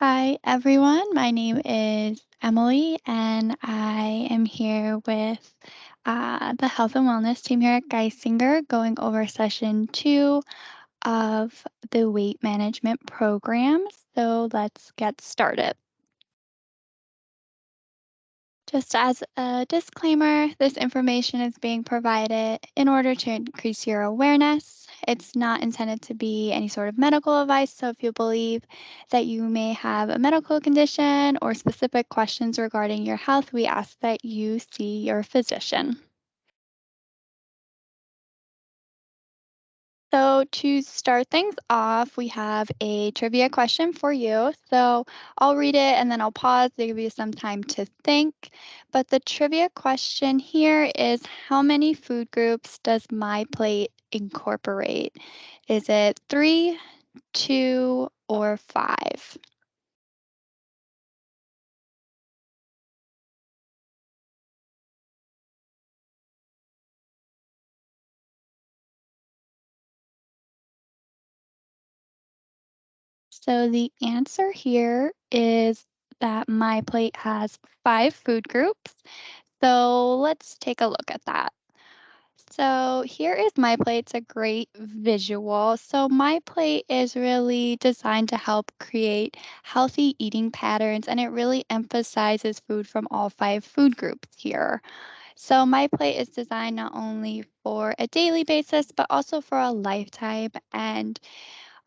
Hi, everyone. My name is Emily, and I am here with the Health and Wellness team here at Geisinger going over session 2 of the weight management program. So let's get started. Just as a disclaimer, this information is being provided in order to increase your awareness. It's not intended to be any sort of medical advice, so if you believe that you may have a medical condition or specific questions regarding your health, we ask that you see your physician. So, to start things off, we have a trivia question for you. So, I'll read it and then I'll pause to give you some time to think. But the trivia question here is, how many food groups does my plate incorporate? Is it three, two, or five? So, the answer here is that my plate has five food groups. So, let's take a look at that. So here is my plate. It's a great visual. So my plate is really designed to help create healthy eating patterns, and it really emphasizes food from all five food groups here. So my plate is designed not only for a daily basis, but also for a lifetime. And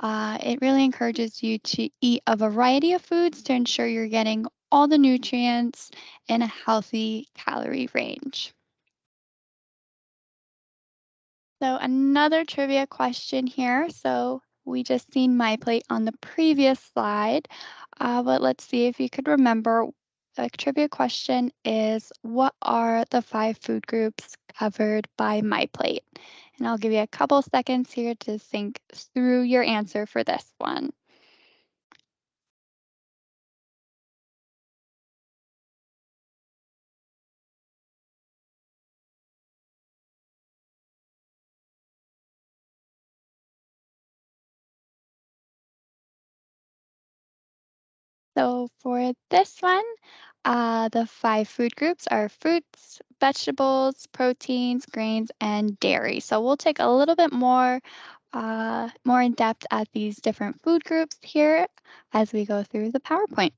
it really encourages you to eat a variety of foods to ensure you're getting all the nutrients in a healthy calorie range. So another trivia question here. So we just seen my plate on the previous slide, but let's see if you could remember. The trivia question is, what are the five food groups covered by my plate? And I'll give you a couple seconds here to think through your answer for this one. So for this one, the five food groups are fruits, vegetables, proteins, grains, and dairy. So we'll take a little bit more in depth at these different food groups here as we go through the PowerPoint.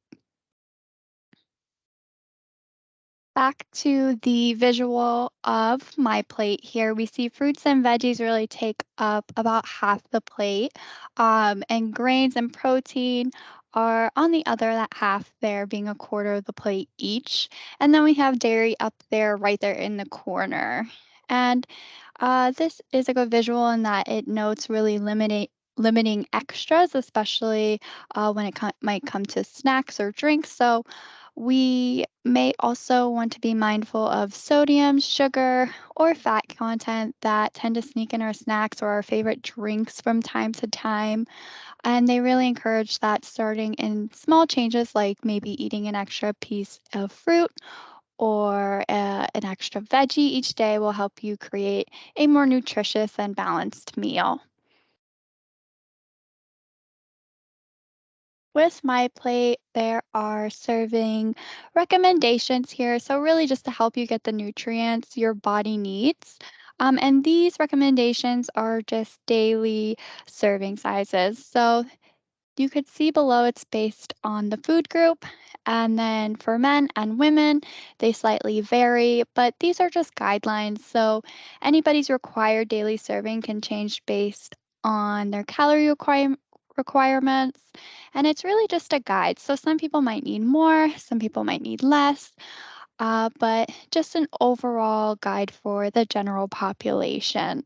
Back to the visual of my plate here, we see fruits and veggies really take up about half the plate, and grains and protein are on the other that half there, being a quarter of the plate each. And then we have dairy up there, right there in the corner. And this is a good visual in that it notes really limiting extras, especially when it might come to snacks or drinks. So we may also want to be mindful of sodium, sugar, or fat content that tend to sneak in our snacks or our favorite drinks from time to time. And they really encourage that starting in small changes, like maybe eating an extra piece of fruit or an extra veggie each day, will help you create a more nutritious and balanced meal. With my plate, there are serving recommendations here. So, really, just to help you get the nutrients your body needs. And these recommendations are just daily serving sizes. So, you could see below it's based on the food group. And then for men and women, they slightly vary, but these are just guidelines. So anybody's required daily serving can change based on their requirements. And it's really just a guide. So some people might need more, some people might need less, but just an overall guide for the general population.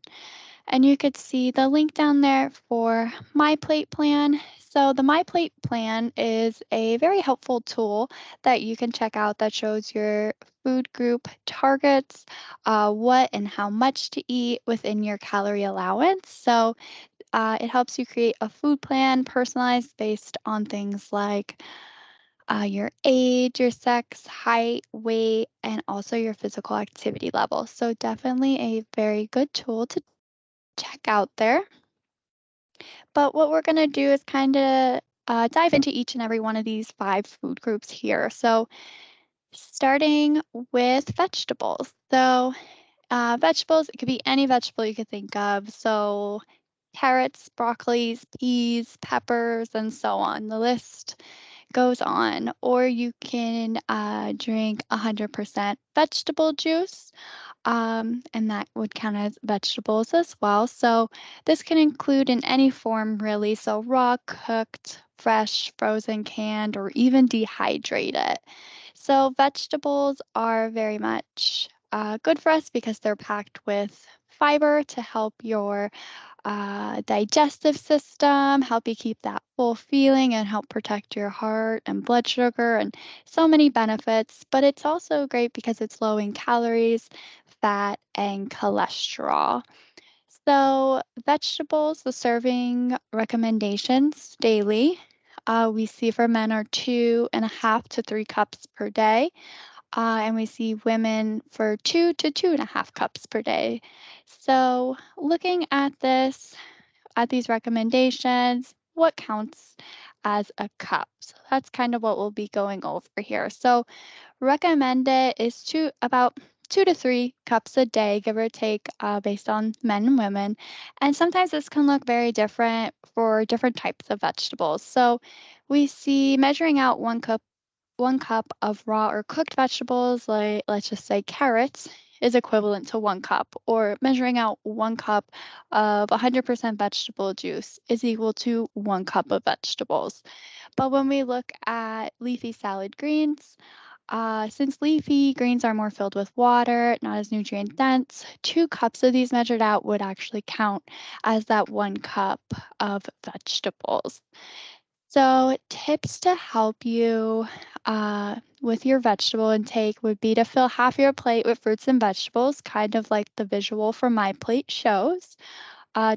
And you could see the link down there for My Plate Plan. So the My Plate Plan is a very helpful tool that you can check out that shows your food group targets, what and how much to eat within your calorie allowance. So it helps you create a food plan personalized based on things like your age, your sex, height, weight, and also your physical activity level. So definitely a very good tool to check out there. But what we're going to do is kind of dive into each and every one of these 5 food groups here. So, starting with vegetables. So, vegetables, it could be any vegetable you could think of. So, carrots, broccolis, peas, peppers, and so on. The list goes on. Or you can drink 100% vegetable juice, and that would count as vegetables as well. So this can include in any form, really. So raw, cooked, fresh, frozen, canned, or even dehydrated. So vegetables are very much good for us because they're packed with fiber to help your digestive system, help you keep that full feeling and help protect your heart and blood sugar and so many benefits. But it's also great because it's low in calories, fat, and cholesterol. So, vegetables, the serving recommendations daily, we see for men are 2.5 to 3 cups per day. And we see women for 2 to 2.5 cups per day. So, looking at this, at these recommendations, what counts as a cup? So, that's kind of what we'll be going over here. So, recommended is about 2 to 3 cups a day, give or take, based on men and women. And sometimes this can look very different for different types of vegetables. So, we see measuring out 1 cup of raw or cooked vegetables, like let's just say carrots, is equivalent to 1 cup, or measuring out 1 cup of 100% vegetable juice is equal to 1 cup of vegetables. But when we look at leafy salad greens, since leafy greens are more filled with water, not as nutrient dense, 2 cups of these measured out would actually count as that 1 cup of vegetables. So, tips to help you with your vegetable intake would be to fill half your plate with fruits and vegetables, kind of like the visual from my plate shows.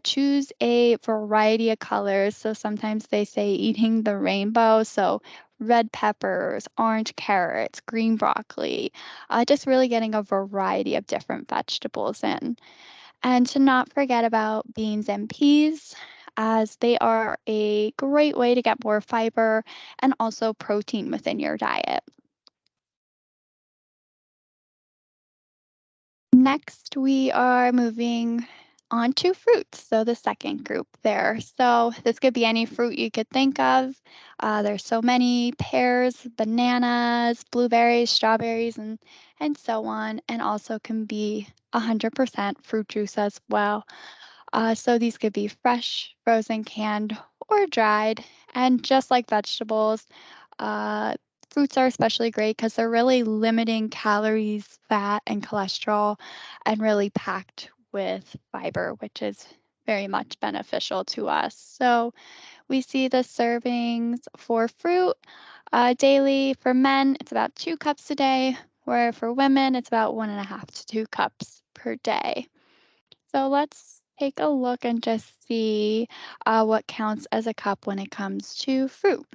Choose a variety of colors. So, sometimes they say eating the rainbow. So, red peppers, orange carrots, green broccoli, just really getting a variety of different vegetables in. And to not forget about beans and peas, as they are a great way to get more fiber and also protein within your diet. Next, we are moving on to fruits. So, the second group there. So, this could be any fruit you could think of. There's so many pears, bananas, blueberries, strawberries, and so on. And also can be 100% fruit juice as well. So these could be fresh, frozen, canned, or dried. And just like vegetables, uh, fruits are especially great because they're really limiting calories, fat, and cholesterol, and really packed with fiber, which is very much beneficial to us. So we see the servings for fruit daily. For men, it's about 2 cups a day, where for women, it's about 1.5 to 2 cups per day. So let's take a look and just see what counts as a cup when it comes to fruit.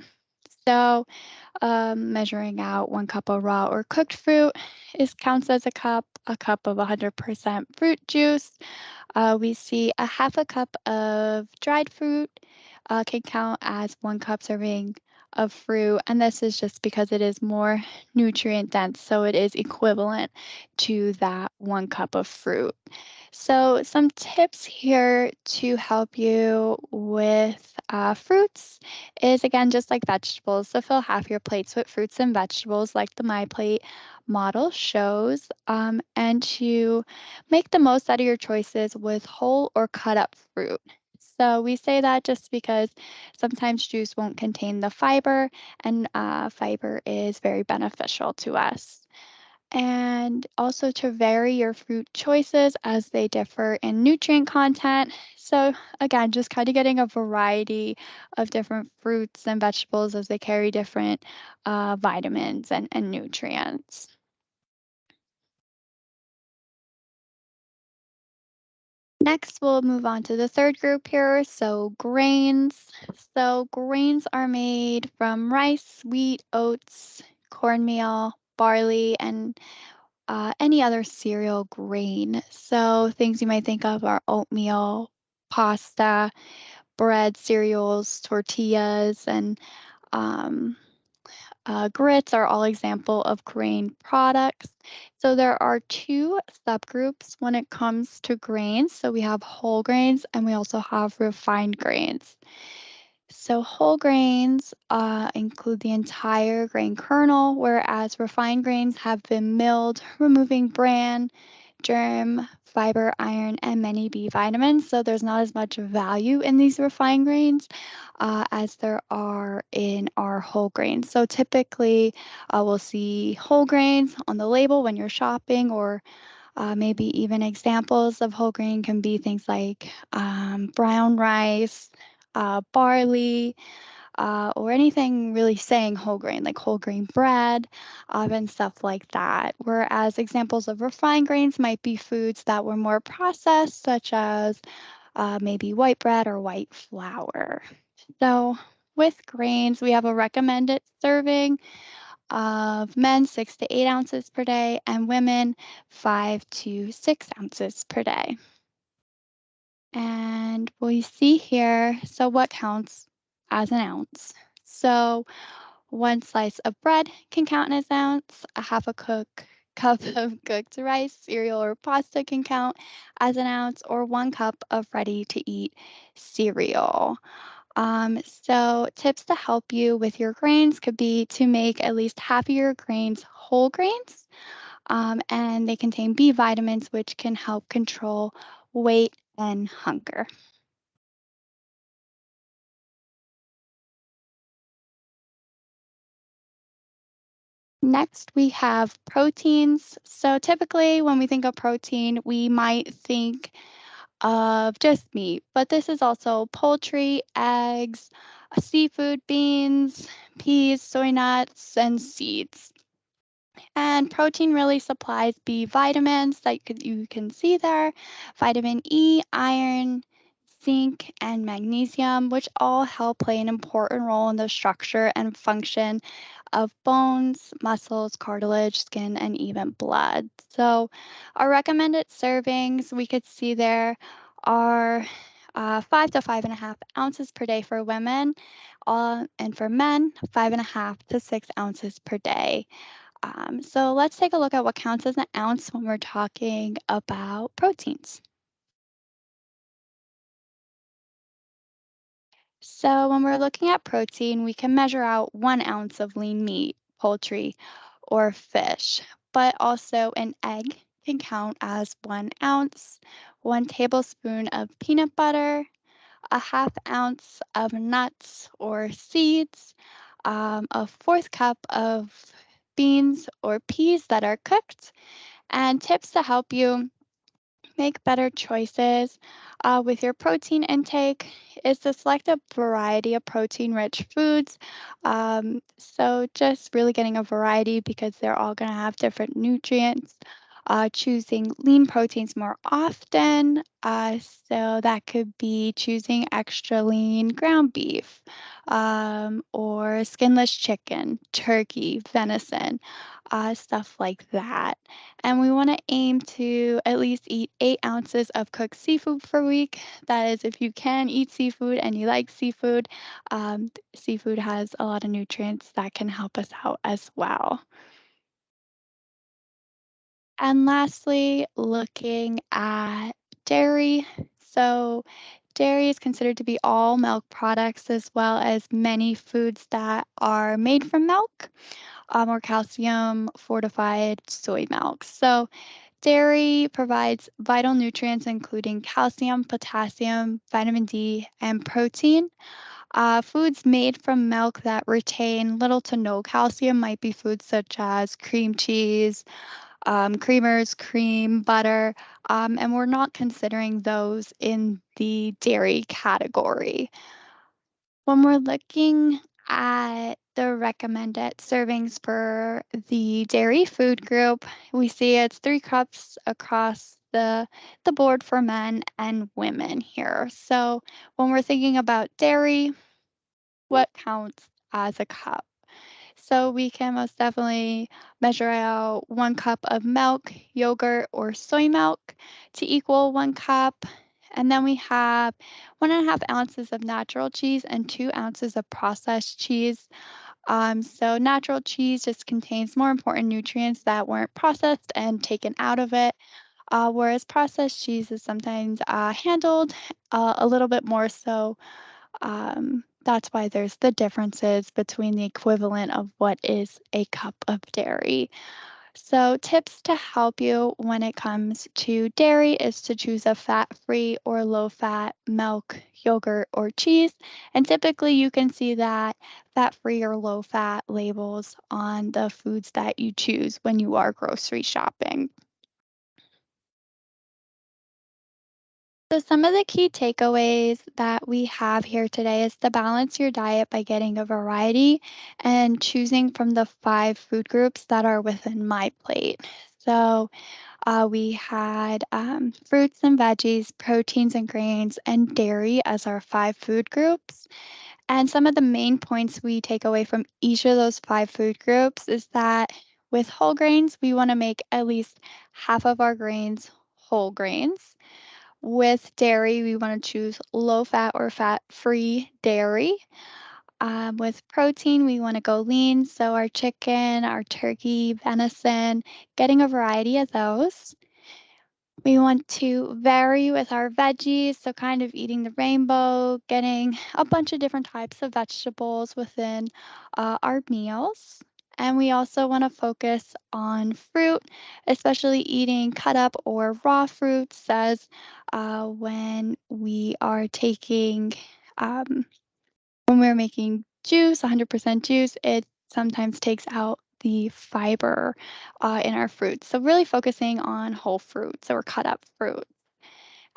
So, measuring out 1 cup of raw or cooked fruit is counts as a cup of 100% fruit juice. We see a half a cup of dried fruit can count as 1 cup serving of fruit, and this is just because it is more nutrient dense, so it is equivalent to that 1 cup of fruit. So, some tips here to help you with fruits is again just like vegetables. So, fill half your plates with fruits and vegetables, like the My Plate model shows, and to make the most out of your choices with whole or cut up fruit. So, we say that just because sometimes juice won't contain the fiber, and fiber is very beneficial to us, and also to vary your fruit choices as they differ in nutrient content. So, again, just kind of getting a variety of different fruits and vegetables as they carry different vitamins and nutrients. Next, we'll move on to the third group here. So, grains. So, grains are made from rice, wheat, oats, cornmeal, barley, and any other cereal grain. So things you might think of are oatmeal, pasta, bread, cereals, tortillas, and um, grits are all example of grain products. So there are two subgroups when it comes to grains. So we have whole grains and we also have refined grains. So whole grains include the entire grain kernel, whereas refined grains have been milled, removing bran, germ, fiber, iron, and many B vitamins. So there's not as much value in these refined grains as there are in our whole grains. So typically, we'll see whole grains on the label when you're shopping, or maybe even examples of whole grain can be things like brown rice, barley, or anything really saying whole grain, like whole grain bread, and stuff like that. Whereas examples of refined grains might be foods that were more processed, such as maybe white bread or white flour. So, with grains, we have a recommended serving of men 6 to 8 ounces per day, and women 5 to 6 ounces per day. And we see here, so what counts as an ounce? So, one slice of bread can count as an ounce. A half a cup of cooked rice, cereal, or pasta can count as an ounce, or 1 cup of ready-to-eat cereal. So tips to help you with your grains could be to make at least half of your grains whole grains, and they contain B vitamins, which can help control weight and hunger. Next, we have proteins. So typically, when we think of protein, we might think of just meat, but this is also poultry, eggs, seafood, beans, peas, soy nuts, and seeds. And protein really supplies B vitamins that you can see there, vitamin E, iron, zinc, and magnesium, which all help play an important role in the structure and function of bones, muscles, cartilage, skin, and even blood. So, our recommended servings we could see there are 5 to 5.5 ounces per day for women, and for men, 5.5 to 6 ounces per day. So let's take a look at what counts as an ounce when we're talking about proteins. So when we're looking at protein, we can measure out 1 ounce of lean meat, poultry, or fish, but also an egg can count as 1 ounce, 1 tablespoon of peanut butter, a half ounce of nuts or seeds, a fourth cup of beans or peas that are cooked, and tips to help you make better choices with your protein intake is to select a variety of protein rich foods. So, just really getting a variety because they're all going to have different nutrients. Choosing lean proteins more often. So, that could be choosing extra lean ground beef or skinless chicken, turkey, venison, stuff like that. And we want to aim to at least eat 8 ounces of cooked seafood per week. That is, if you can eat seafood and you like seafood, seafood has a lot of nutrients that can help us out as well. And lastly, looking at dairy. So, dairy is considered to be all milk products as well as many foods that are made from milk or calcium fortified soy milk. So, dairy provides vital nutrients including calcium, potassium, vitamin D, and protein. Foods made from milk that retain little to no calcium might be foods such as cream cheese, creamers, cream, butter, and we're not considering those in the dairy category. When we're looking at the recommended servings for the dairy food group, we see it's 3 cups across the board for men and women here. So when we're thinking about dairy, what counts as a cup? So we can most definitely measure out 1 cup of milk, yogurt, or soy milk to equal 1 cup. And then we have 1.5 ounces of natural cheese and 2 ounces of processed cheese. So natural cheese just contains more important nutrients that weren't processed and taken out of it, whereas processed cheese is sometimes handled a little bit more so. That's why there's the differences between the equivalent of what is a cup of dairy. So, tips to help you when it comes to dairy is to choose a fat free or low fat milk, yogurt, or cheese. And typically, you can see that fat free or low fat labels on the foods that you choose when you are grocery shopping. So, some of the key takeaways that we have here today is to balance your diet by getting a variety and choosing from the 5 food groups that are within my plate. So, we had fruits and veggies, proteins and grains, and dairy as our 5 food groups. And some of the main points we take away from each of those 5 food groups is that with whole grains, we want to make at least half of our grains whole grains. With dairy, we want to choose low fat or fat free dairy. With protein, we want to go lean, so our chicken, our turkey, venison, getting a variety of those. We want to vary with our veggies, so kind of eating the rainbow, getting a bunch of different types of vegetables within our meals. And we also want to focus on fruit, especially eating cut up or raw fruits, as when we are taking um, when we're making juice, 100% juice, it sometimes takes out the fiber in our fruits. So, really focusing on whole fruits or cut up fruit.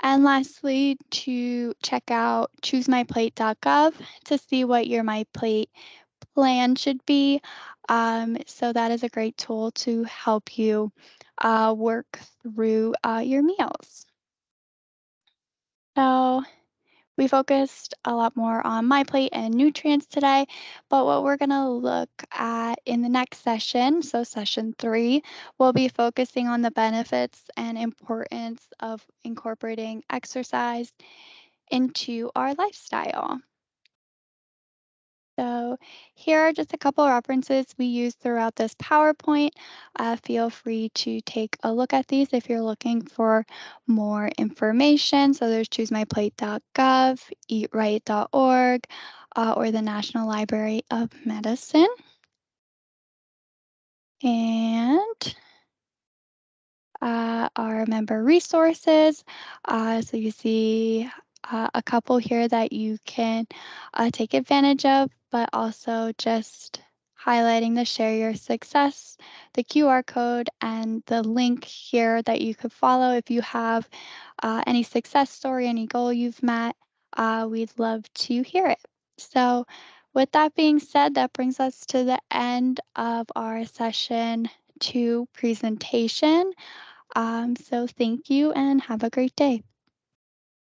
And lastly, to check out choosemyplate.gov to see what your My Plate plan should be. So, that is a great tool to help you work through your meals. So, we focused a lot more on my plate and nutrients today, but what we're going to look at in the next session, so session 3, we'll be focusing on the benefits and importance of incorporating exercise into our lifestyle. So here are just a couple references we use throughout this PowerPoint. Feel free to take a look at these if you're looking for more information. So there's choosemyplate.gov, eatright.org, or the National Library of Medicine. And our member resources. So you see a couple here that you can take advantage of, but also just highlighting the Share Your Success, the QR code, and the link here that you could follow if you have any success story, any goal you've met. We'd love to hear it. So, with that being said, that brings us to the end of our session 2 presentation. So thank you and have a great day.